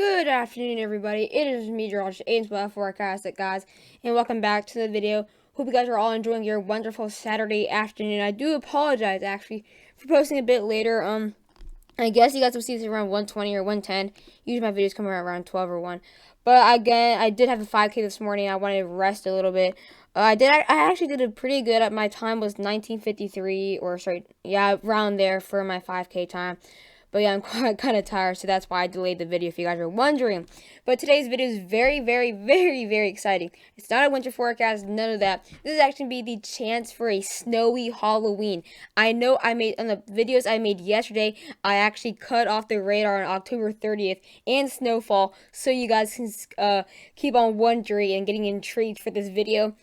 Good afternoon, everybody. It is me, George, Ainswell Forecast, guys, and welcome back to the video. Hope you guys are all enjoying your wonderful Saturday afternoon. I do apologize, actually, for posting a bit later. I guess you guys will see this around 1:20 or 1:10. Usually my videos come around 12 or 1. But again, I did have a 5K this morning. I wanted to rest a little bit. I actually did it pretty good. My time was 19:53, or sorry, yeah, around there for my 5K time. But yeah, I'm kind of tired, so that's why I delayed the video if you guys are wondering. But today's video is very, very, very, very exciting. It's not a winter forecast, none of that. This is actually be the chance for a snowy Halloween. I know on the videos I made yesterday, I actually cut off the radar on October 30th and snowfall, so you guys can keep on wondering and getting intrigued for this video.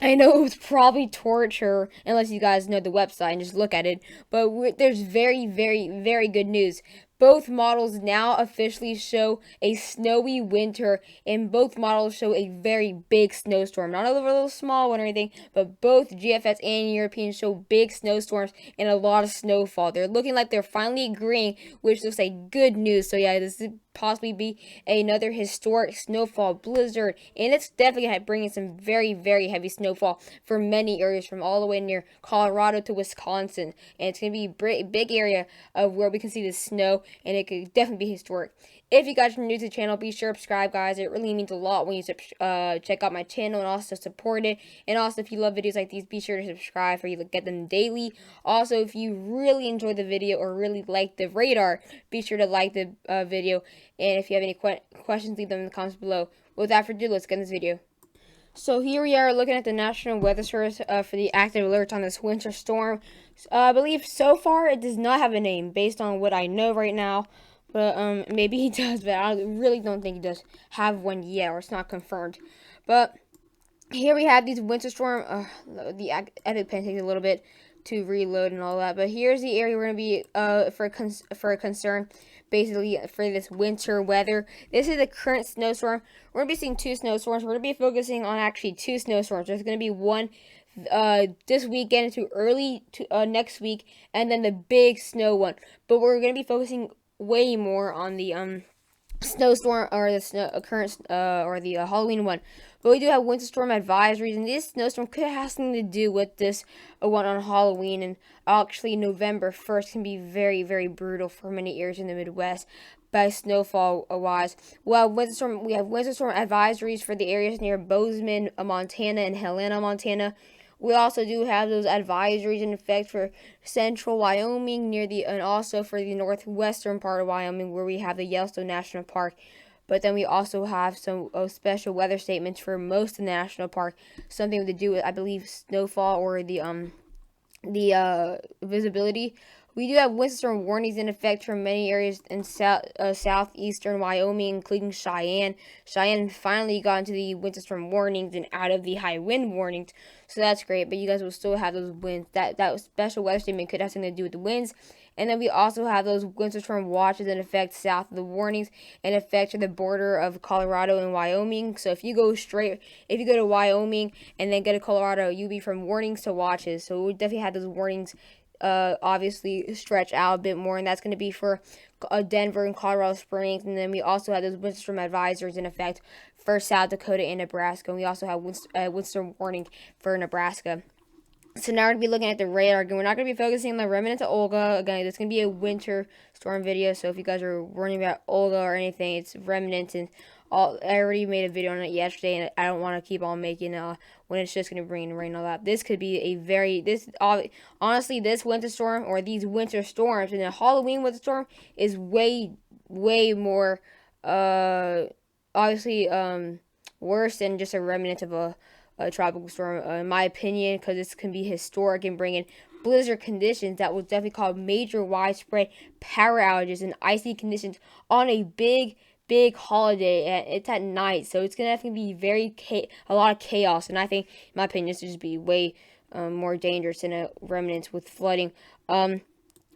I know it was probably torture unless you guys know the website and just look at it, but there's very, very, very good news. Both models now officially show a snowy winter, and both models show a very big snowstorm. Not a little small one or anything, but both GFS and European show big snowstorms and a lot of snowfall. They're looking like they're finally agreeing, which looks like good news. So yeah, this could possibly be another historic snowfall blizzard, and it's definitely bringing some very, very heavy snowfall for many areas from all the way near Colorado to Wisconsin, and it's going to be a big area of where we can see the snow, and it could definitely be historic. If you guys are new to the channel, be sure to subscribe, guys. It really means a lot when you check out my channel and also support it. And also, if you love videos like these, be sure to subscribe for you to get them daily. Also, if you really enjoyed the video or really like the radar, be sure to like the video. And if you have any questions, leave them in the comments below. Without further ado, let's get in this video. So here we are looking at the National Weather Service for the active alerts on this winter storm. I believe so far it does not have a name based on what I know right now. But maybe he does, but I really don't think he does have one yet, or it's not confirmed. But here we have these winter storm. The Epic Pen takes a little bit to reload and all that. But here's the area we're going to be for a concern, basically, for this winter weather. This is the current snowstorm. We're going to be seeing two snowstorms. We're going to be focusing on actually two snowstorms. There's going to be one this weekend into early to next week, and then the big snow one. But we're going to be focusing way more on the snowstorm or the current or the Halloween one. But we do have winter storm advisories, and this snowstorm could have something to do with this one on Halloween. And actually, November 1st can be very, very brutal for many areas in the Midwest by snowfall wise. Well, we have winter storm advisories for the areas near Bozeman, Montana, and Helena, Montana. We also do have those advisories in effect for central Wyoming and also for the northwestern part of Wyoming, where we have the Yellowstone National Park. But then we also have some special weather statements for most of the national park, something to do with, I believe, snowfall or the visibility. We do have winter storm warnings in effect for many areas in southeastern Wyoming, including Cheyenne. Cheyenne finally got into the winter storm warnings and out of the high wind warnings, so that's great. But you guys will still have those winds. That special weather statement could have something to do with the winds. And then we also have those winter storm watches in effect south of the warnings, in effect to the border of Colorado and Wyoming. So if you go to Wyoming and then go to Colorado, you'll be from warnings to watches. So we definitely have those warnings obviously stretch out a bit more, and that's going to be for Denver and Colorado Springs. And then we also have those windstorm advisories in effect for South Dakota and Nebraska. And we also have windstorm warning for Nebraska. So now we're going to be looking at the radar again. We're not going to be focusing on the remnants of Olga. Again, this is going to be a winter storm video, so if you guys are worrying about Olga or anything, it's remnants and all. I already made a video on it yesterday, and I don't want to keep on making when it's just going to bring rain and all that. This could be honestly, this winter storm or these winter storms and the Halloween winter storm is way, way more obviously worse than just a remnant of a tropical storm, in my opinion, because this can be historic and bring in blizzard conditions that will definitely cause major widespread power outages and icy conditions on a big holiday. It's at night, so it's gonna definitely be a lot of chaos. And I think, in my opinion, this would just be way more dangerous than a remnants with flooding.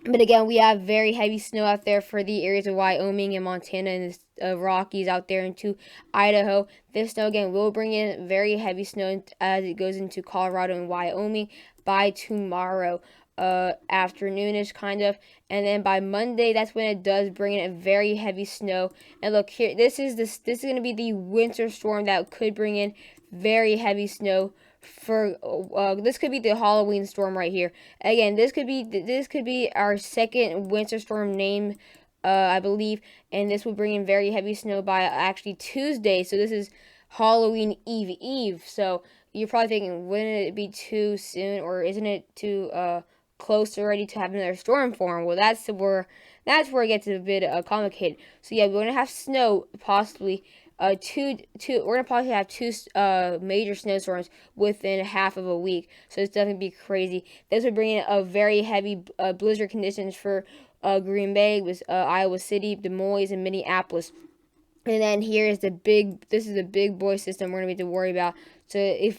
But again, we have very heavy snow out there for the areas of Wyoming and Montana and the Rockies out there into Idaho. This snow, again, will bring in very heavy snow as it goes into Colorado and Wyoming by tomorrow. afternoonish kind of, and then by Monday that's when it does bring in a very heavy snow. And look here, this is going to be the winter storm that could bring in very heavy snow for this could be the Halloween storm right here. Again, this could be our second winter storm name, I believe, and this will bring in very heavy snow by actually Tuesday. So this is Halloween Eve. So you're probably thinking, wouldn't it be too soon, or isn't it too close already to have another storm form? Well, that's where it gets a bit complicated. So yeah, we're gonna have snow possibly. We're gonna probably have two major snowstorms within half of a week. So it's definitely be crazy. This would bring in a very heavy blizzard conditions for Green Bay, with Iowa City, Des Moines, and Minneapolis. And then here is this is the big boy system we're gonna need to worry about. So we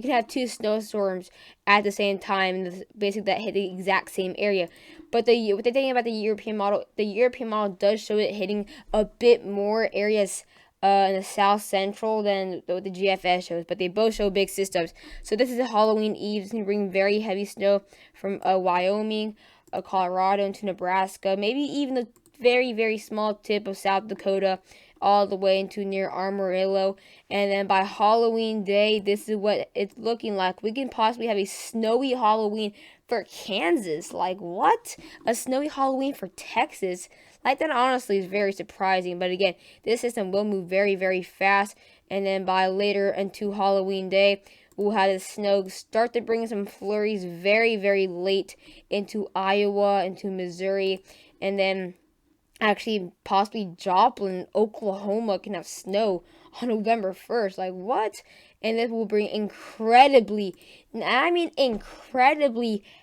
can have two snowstorms at the same time, basically that hit the exact same area. But what they're thinking about the European model does show it hitting a bit more areas in the south central than what the GFS shows, but they both show big systems. So this is a Halloween Eve. It's gonna bring very heavy snow from Wyoming, Colorado into Nebraska, maybe even the very, very small tip of South Dakota, all the way into near Amarillo. And then by Halloween Day, this is what it's looking like. We can possibly have a snowy Halloween for Kansas. Like, what? A snowy Halloween for Texas? Like, that honestly is very surprising. But again, this system will move very, very fast. And then by later into Halloween Day, we'll have the snow start to bring some flurries very, very late into Iowa, into Missouri, and then actually possibly Joplin, Oklahoma can have snow on November 1st. Like, what? And this will bring incredibly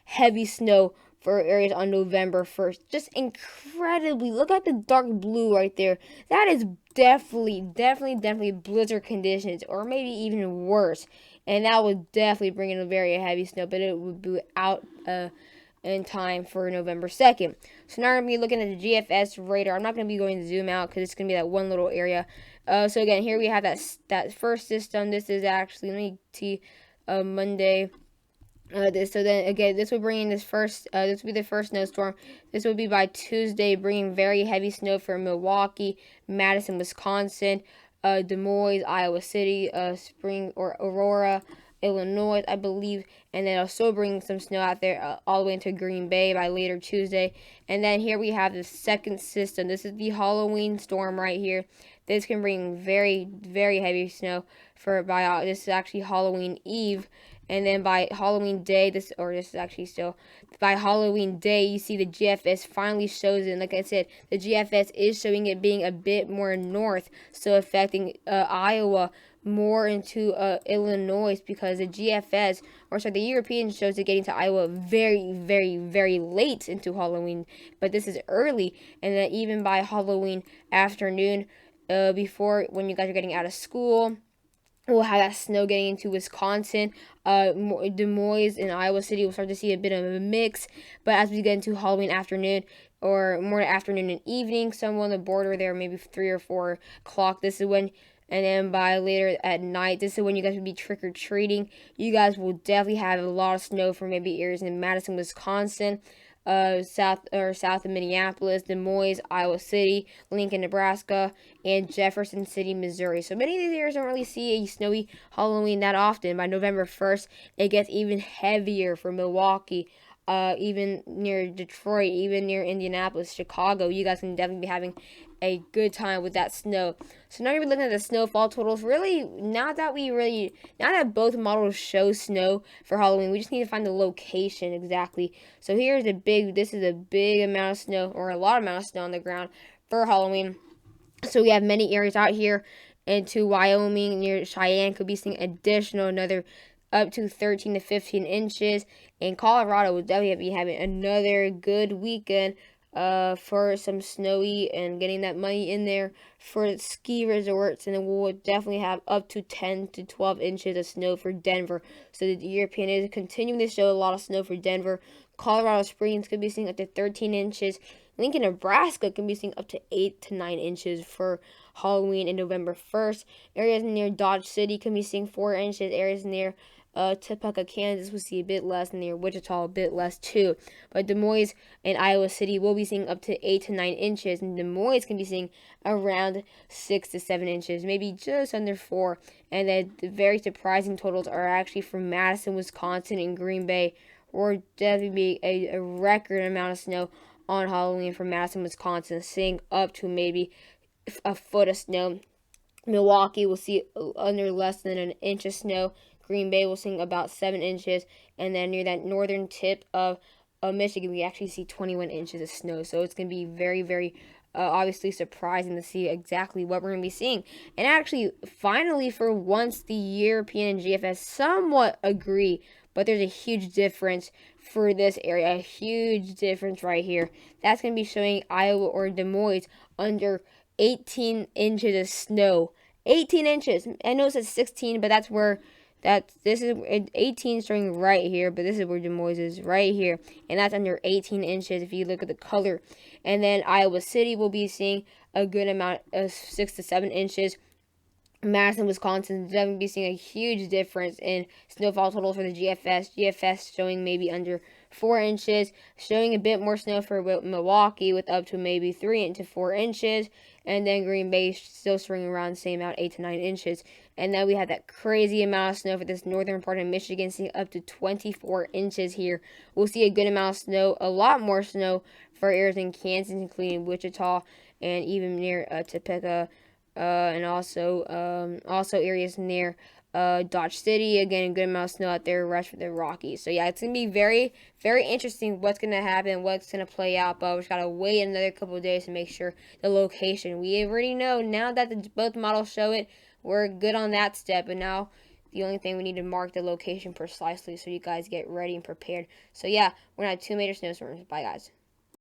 heavy snow for areas on November 1st. Just incredibly. Look at the dark blue right there. That is definitely blizzard conditions, or maybe even worse. And that would definitely bring in a very heavy snow, but it would be out in time for November 2nd. So now we're going to be looking at the GFS radar. I'm not going to be going to zoom out because it's going to be that one little area. So again, here we have that first system. This is actually, let me see, Monday. So then again, this will bring in this will be the first snowstorm. This will be by Tuesday, bringing very heavy snow for Milwaukee, Madison, Wisconsin, Des Moines, Iowa City, Aurora, Illinois, I believe, and then also bring some snow out there all the way into Green Bay by later Tuesday. And then here we have the second system. This is the Halloween storm right here. This can bring very, very heavy snow this is actually Halloween Eve. And then by Halloween Day, by Halloween Day, you see the GFS finally shows it. Like I said, the GFS is showing it being a bit more north, so affecting Iowa more into Illinois, because the the European shows it getting to Iowa very, very, very late into Halloween, but this is early. And then even by Halloween afternoon, before when you guys are getting out of school, we'll have that snow getting into Wisconsin, Des Moines, and Iowa City. We'll start to see a bit of a mix. But as we get into Halloween afternoon, or more afternoon and evening, somewhere on the border there, maybe 3 or 4 o'clock, this is when, and then by later at night, this is when you guys will be trick-or-treating. You guys will definitely have a lot of snow for maybe areas in Madison, Wisconsin, south of Minneapolis, Des Moines, Iowa City, Lincoln, Nebraska, and Jefferson City, Missouri. So many of these areas don't really see a snowy Halloween that often. By November 1st, it gets even heavier for Milwaukee, even near Detroit, even near Indianapolis, Chicago. You guys can definitely be having a good time with that snow. So now you're looking at the snowfall totals. Really, now that both models show snow for Halloween, we just need to find the location exactly. So this is a big amount of snow, or a lot amount of snow on the ground for Halloween. So we have many areas out here into Wyoming, near Cheyenne, could be seeing another up to 13 to 15 inches. And Colorado will definitely be having another good weekend for some snowy and getting that money in there for ski resorts. And then we'll definitely have up to 10 to 12 inches of snow for Denver. So the European is continuing to show a lot of snow for Denver. Colorado Springs could be seeing up to 13 inches. Lincoln, Nebraska can be seeing up to 8 to 9 inches for Halloween and November 1st. Areas near Dodge City can be seeing 4 inches. Areas near Topeka, Kansas will see a bit less, and near Wichita a bit less too. But Des Moines and Iowa City will be seeing up to 8 to 9 inches, and Des Moines can be seeing around 6 to 7 inches, maybe just under 4. And then the very surprising totals are actually from Madison, Wisconsin, and Green Bay. Or definitely be a record amount of snow on Halloween from Madison, Wisconsin, seeing up to maybe a foot of snow. Milwaukee will see under less than an inch of snow. Green Bay will see about 7 inches. And then near that northern tip of Michigan, we actually see 21 inches of snow. So it's going to be very, very obviously surprising to see exactly what we're going to be seeing. And actually, finally, for once, the European and GFS somewhat agree, but there's a huge difference for this area, a huge difference right here. That's going to be showing Iowa or Des Moines under 18 inches of snow. 18 inches. I know it says 16, but this is 18 showing right here, but this is where Des Moines is right here, and that's under 18 inches if you look at the color. And then Iowa City will be seeing a good amount of 6 to 7 inches. Madison, Wisconsin, definitely be seeing a huge difference in snowfall total for the GFS. GFS showing maybe under 4 inches, showing a bit more snow for Milwaukee with up to maybe 3 to 4 inches, and then Green Bay still showing around the same amount, 8 to 9 inches. And then we have that crazy amount of snow for this northern part of Michigan, seeing up to 24 inches here. We'll see a good amount of snow, a lot more snow for areas in Kansas, including Wichita and even near Topeka. And also areas near Dodge City. Again, a good amount of snow out there, rest for the Rockies. So yeah, it's gonna be very, very interesting what's gonna happen, what's gonna play out. But we just gotta wait another couple of days to make sure the location. We already know now that both models show it. We're good on that step, and now the only thing we need to mark the location precisely so you guys get ready and prepared. So yeah, we're gonna have 2 major snowstorms. Bye guys.